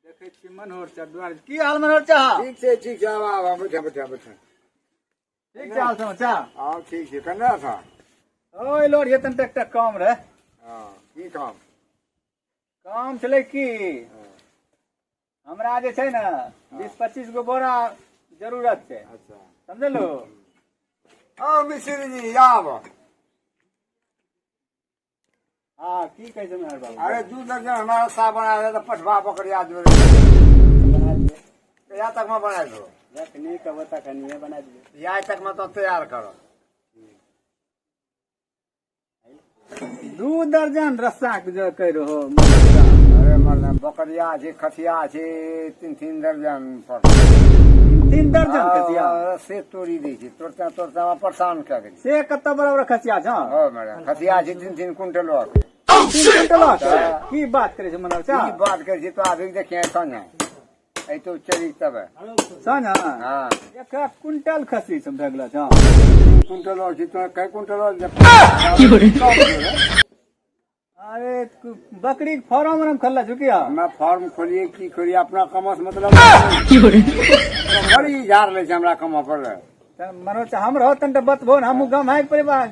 देखे छी मनोहर चा द्वार की हाल मनोहर चा ठीक छै आब बैठा ठीक छै हाल समाचार हां ठीक छै केना था ओइ लोड ये तन एकटा काम रहे हां की काम छलै की हमरा जे छै ने 20-25 गो बोरा जरूरत छै। अच्छा समझलो हां मिश्री जी आब हाँ की कहै छै मेहर बाबू अरे 2 दर्जन हमारा सा बना दे तो पठवा पकड़िया जोड़े बना दिए या तक में बना दो रखनी कब तक नहीं बना दिए या तक में तो तैयार करो 2 दर्जन रस्सा के जो कह रहो अरे मतलब बकरिया छै खसिया छै 3 दर्जन पर 3 दर्जन खसिया से तोड़ी दै छै तोड़ता में परेशान कर दे से कत बराबर खसिया छ हां मैडम खसिया छै 3 क्विंटल 3 क्विंटल की बात करे छै मनोहर चा की बात करे छै तो अभी देखिए कौन है ऐ तो चली तब सन हां 1 क्विंटल खसी छ भगला छ 3 क्विंटल और छै तो कै क्विंटल अरे बकरी फार्म में खल्ला चुकिया मैं फार्म खोलिए की करिए अपना कमस मतलब बड़ी झाड़ ले छै हमरा कम पर मनोज हम रहो तन बतबो हम गांव है परिवार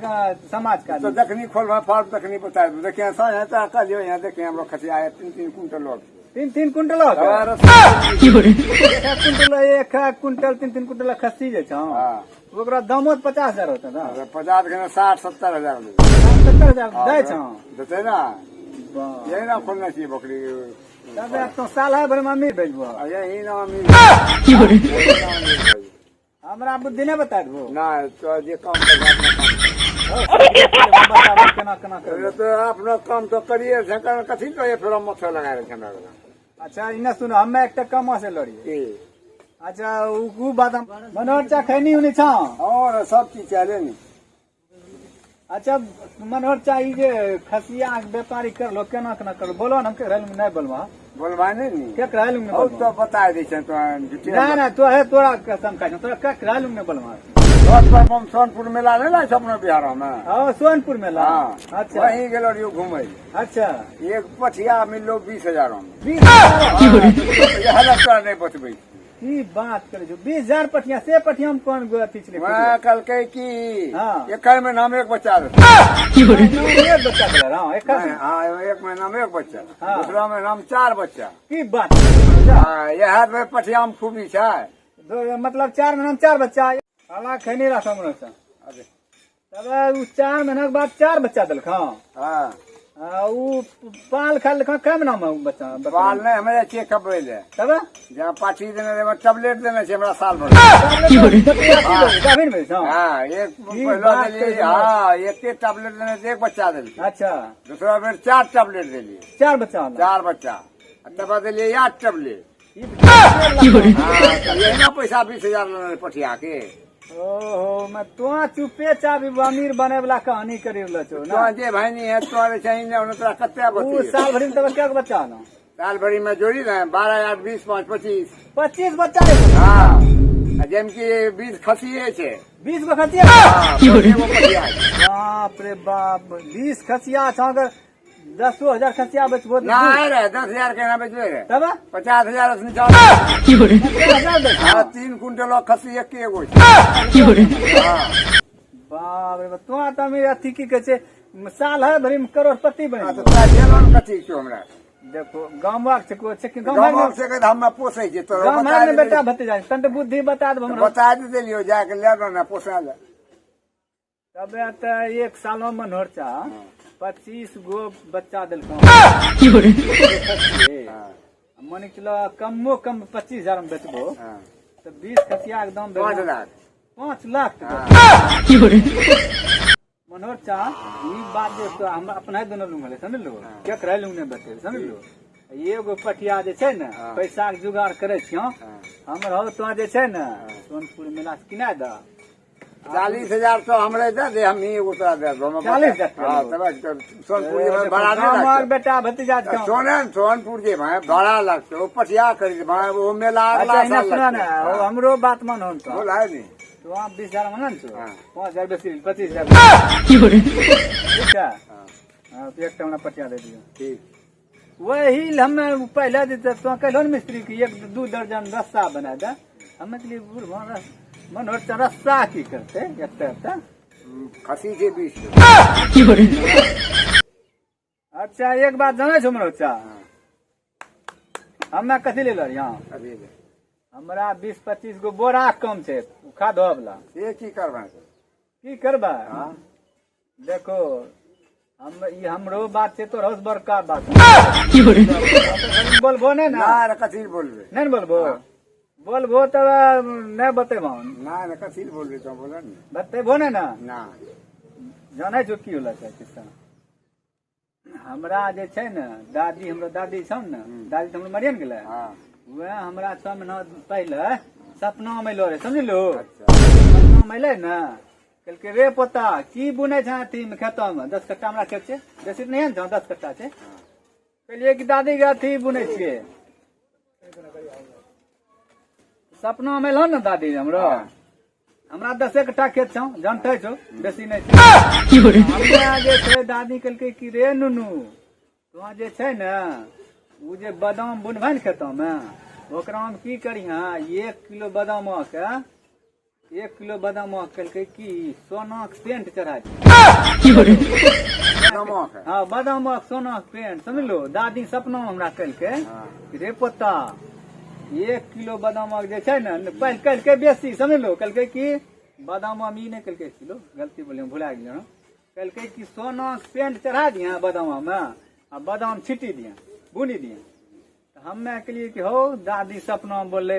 समाज का तो दखनी खोल फार्म दखनी बता दो देखिए सा है तो कल यहां देखिए हमरा खसिया है 3 क्विंटल और 3 क्विंटल 1 क्विंटल 3 क्विंटल खस्सी जे छ हां ओकरा दामो 50,000 होता ना 50 के 60-70 हजार 70,000 दै छ देते ना यही ना खोलना चाहिए बकरी तब तो साल है भर में अमीर भेजबो यही ना अमीर हमरा बुद्धि नहीं बता दबो ना तो जे काम केना केना कर तो अपना काम तो करिए झकर कथि तो ये फिर मत लगा रे हमरा अच्छा इने सुनो हमें एकटा कम से लड़ी अच्छा उ बात मनोहर चा खैनी होनी छ और सब चीज चले नहीं अच्छा मनोहर चा ई जे खसिया व्यापारी कर लो केना केना कर बोलो हम के रहल नहीं बोलवा बोलवाने नहीं के रहल में और तो बता दे छै तो ना तो है तोरा कसम का तोरा का रहल में बोलवा पर सोनपुर मेला नहीं ला अपना बिहार में हां सोनपुर मेला अच्छा वहीं गेलो रियो घूमे अच्छा एक पठिया मिलो 20,000 में 20,000 यह लगता नहीं बचबे की बात करे जो 20,000 पठिया से पठिया में कौन गो पिछले मैं कल के की एक में नाम एक बच्चा एक बच्चा दे हां एक महीना में एक बच्चा दूसरा में नाम 4 बच्चा की बात यह में पठिया में खूबी है मतलब 4 महीना में 4 बच्चा आला खैनी रखा मन से अरे तब उ 4 महीना के बाद 4 बच्चा देलखा हां उ पाल खा लेखा कम नाम बच्चा पाल नहीं हमें चेक खबर ले तब जहां पाठी देने रे टैबलेट देने छै हमरा साल भर गाभिन में हां एक पहला ले हां एक टैबलेट देने से एक बच्चा देली अच्छा दूसरा बेर 4 टैबलेट देली 4 बच्चा 4 बच्चा तब बाद देली 8 टैबलेट यही ना पैसा 20,000 लेने पठिया के ओहो मैं तो चुपे चाबी अमीर बने वाला कहानी करे वाला छो तो जे भाईनी है तो चाहिए ने उन तोरा कते बची उ साल भरी में तब क्या बच्चा ना साल भरी में जोड़ी ना 12 8 20 5 25 बच्चा है हां जेम की 20 खसिए छे 20 गो खसिया बाप रे बाप 20 खसिया छ अगर 10,000 खसिया बचबो ना रे 10,000 के ना बचबे रे तब 50,000 से निकाल 3 क्विंटल खसी एक एगो बाप रे तो त मेरे अथी की कहे साल है भरी में करोड़पति बने तो तोरा जेलन कथि छौ हमरा देखो गांव से गांव से के हम पोसै छै तो गांव में बेटा भतीजा तंत बुद्धि बता दे हमरा बता दे देलियो जाके ले ना पोसा ले तब त एक साल में मनोहर चा 25 गो बच्चा दिलको मान चलो कमो कम 25,000 में बेचबो तो 20 खसिया के दाम 5 लाख मनोहर चा ई बात जे तो हमरा अपना दोनों लूंग ले समझ लो क्या करे लूंग ने बते समझ लो एगो पटिया जे छै ने पैसा के जुगाड़ करे छियो हमर हो तो जे छै ने सोनपुर मेला से किना द 40,000 तो हमरे दे दे हम ही उतरा दे 40,000 हां तब सोनपुर में भाड़ा नहीं हमार बेटा भतीजा के सोनपुर के भाई भाड़ा लगते वो पटिया कर भाई वो मेला अगला साल सुना ना हमरो बात मान हो तो बोला है नहीं तो आप 20,000 मानन छो 5,000 बेसी 25,000 ठीक है हां एक टमना पटिया दे दियो ठीक वही हमें पहले देते तो कहलो न मिस्त्री की 1-2 दर्जन रस्सा बना दे। हमें के लिए मन हो रस्सा की करते एक खसी के बीच अच्छा एक बात जाने छो मन बच्चा हमें कथी ले यहाँ अभी हमरा 20-25 गो बोरा कम छे खाद वाला ये की करबा की करबा हाँ देखो हम ई हमरो बात छे तो रस बड़का बात बोलबो ने ना ना कथी बोलबे नहीं बोलबो बोलबो तब नहीं बतेबो ना कथी बोलबे तो बोला न बतेबो ने ना ना जाने जो की होला छै किस्सा हमरा जे छै ने दादी हमरो दादी छौ ने दादी तो हमर मरियन गेलै हाँ वह हमरा 6 महीना पहले सपना में लो रे समझलो अच्छा सपना में ले ना कहलकै रे पोता की बुनै छै अथी में खेतों में 10 कट्ठा हमरा खेत छै बेसी नहीं है 10 कट्ठा छै कहलिए कि दादी के अथी बुनै छियै सपना में लो ना दादी हमरो हमरा 10 कट्ठा खेत छौ जानते छौ बेसी नहीं छै हमरा जे छै दादी कहलकै कि रे नुनू तो जे छै ने उ जे बादाम बुनबै ने खेतों में ओकरा में की करिहा 1 किलो बादाम के 1 किलो बादाम कहलकै कि सोना के पेंट चढ़ा नमक है हाँ बादाम सोना के पेंट समझलो दादी सपना में हमरा कहलकै रे पोता 1 किलो बादाम जे छै ने पहले कहलकै बेसी समझलो कहलकै कि बादाम ई नहीं कहलकै किलो गलती बोलियो भुला गेलियो कहलकै कि सोना के पेंट चढ़ा दिया बादाम में आ बादाम छिटी दिया बुनी दिया तो हमे कहलिए कि हो दादी सपना में बोले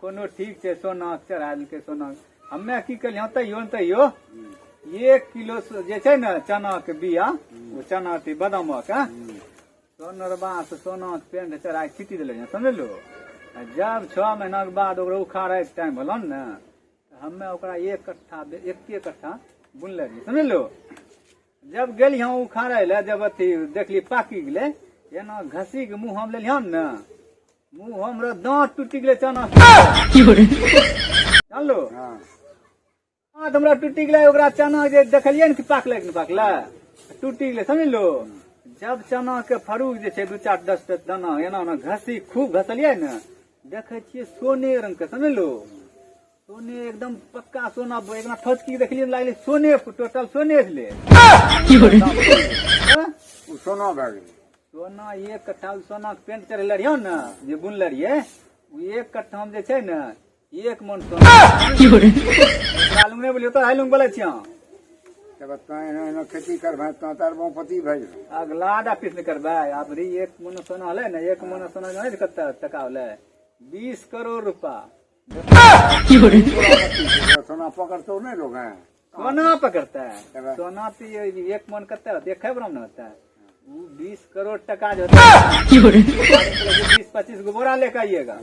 कोनो ठीक छै सोना चढ़ा दिलकै सोना हमे की कहलिए तैयो 1 किलो जे छै ने चना के बिया वो चना थी बादाम के सोनरबा से सोना के पेंट चढ़ा के छिटी दिले समझलो जब 6 महीना के बाद ओकरा उखाड़े के टाइम भेलो ने हमे ओकरा 1 कट्ठा बुनले रहिए समझलो जब गेलिए उखाड़े ले जब अथी देखली पाकी गेले एना घसी के मुंह हम लेलियन ने मुंह हमरा दांत टूटी गेले चना जानलो दांत हमरा टूटी गेले ओकरा चना जे देखलिए ने कि पाकले कि पाकले टूटी गेले समझलो जब चना के फरूक जे छै 2-4-10 दाना एना ना घसी खूब घसलिए ने देखे छिए सोने रंग के समझलो सोने एकदम पक्का सोना एकदम ठोचकी देखलिए लागले सोने टोटल सोने छले उ सोना भए गेलै सोना 1 कट्ठा सोना के पेंट चढ़ेले रहियो ने जे बुनले रहिए उ 1 कट्ठा में जे छै ने 1 मन सोना हालुंग नहीं बोलियो तो हालुंग बोले छिया तब तो खेती करबै तो तार पति भए गेल अगला ऑफिस में करबै आप री 1 मन सोना होले ने 1 मन सोना जाने कते टका होले 20 करोड़ रुपया सोना पकड़ते नहीं लोग हैं सोना पकड़ता है सोना तो 1 मन कते होता है देखे बराबर न होता है वो 20 करोड़ टका जो होता है 20-25 गो बोरा लेकर आइएगा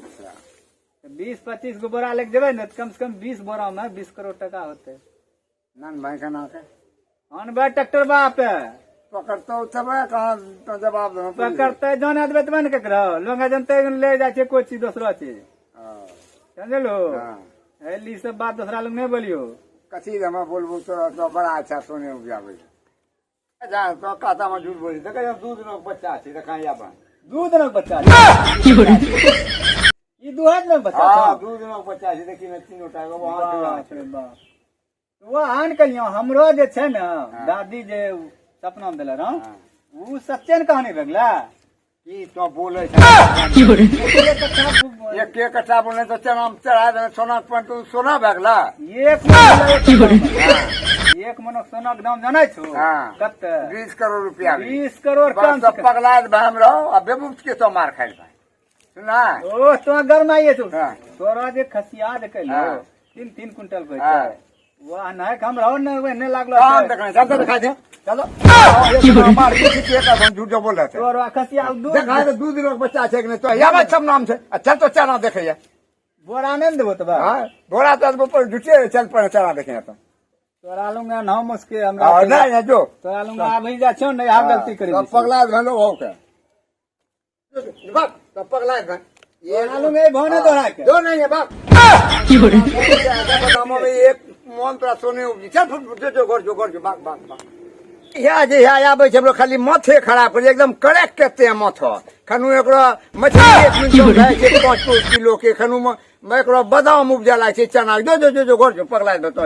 20-25 गो बोरा लेके जेबे न कम से कम 20 बोरा में 20 करोड़ टका होते नन भाई का नाम है अन भाई ट्रैक्टर बाप है पकड़ते तब कहाँ तो जवाब दो पकड़ते जाने देवे तब न ककरो लोग जनते ले जाए कोई चीज दूसरा चीज समझलो एली सब बात दूसरा लोग नहीं बोलियो कथी हम बोलबो तो बड़ा अच्छा सोने उपजाबे जा तो काता में झूठ बोली देखे 2 दिन के बच्चा छै देखा या बा 2 दिन के बच्चा ई 2 दिन के बच्चा हां 2 दिन के बच्चा छै देखी में 3 टा गो वहां वो आन कहियो हमरो जे छै ने दादी जे सपना में देले रह उ सच्चे न कहानी लगला की तो बोले एक कट्ठा बोले तो चना चढ़ा दे सोना पर सोना भगला 1 मन सोना के दाम जाने छो कते 20 करोड़ रुपया 20 करोड़ कम सब पगला हम रहो अब बेबूत के तो मार खाइल भाई सुना ओ तो गरमाइए तो तोरा जे खसिया दे कहियो 3 क्विंटल को छै वो ना हम रहो ने लागलो काम देखना चल दिखा दे चलो मार के का झूठ जो बोल रहा है तोरा खसिया देखा दे 2 दिन के बच्चा छै कि नहीं तो या बात सब नाम छै अच्छा तो चना देखैया बोरा नहीं देबो तो बा हां बोरा तो पर झूठे चल पर चना देखे तो तोरा लूंगा ना मुस्के हमरा नहीं जो तोरा लूंगा अभी जा छो नहीं हम गलती करी पगला घलो हो के बाप तो पगला घ ये आलू में भोने दोहरा के दो नहीं है बाप दामों में एक मोहन तोरा सोने चल जो घर जो बाप बाप बाप यहाँ जे यहाँ आबे छै हमरो खाली माथे खराब कर एकदम करेक्ट करते हैं माथा खनु एकरो मछली 1 मिनट में छै 5 किलो के खनु में एकरो बादाम उपजा लाग छै चना जो जो जो जो घर जो पगला देतो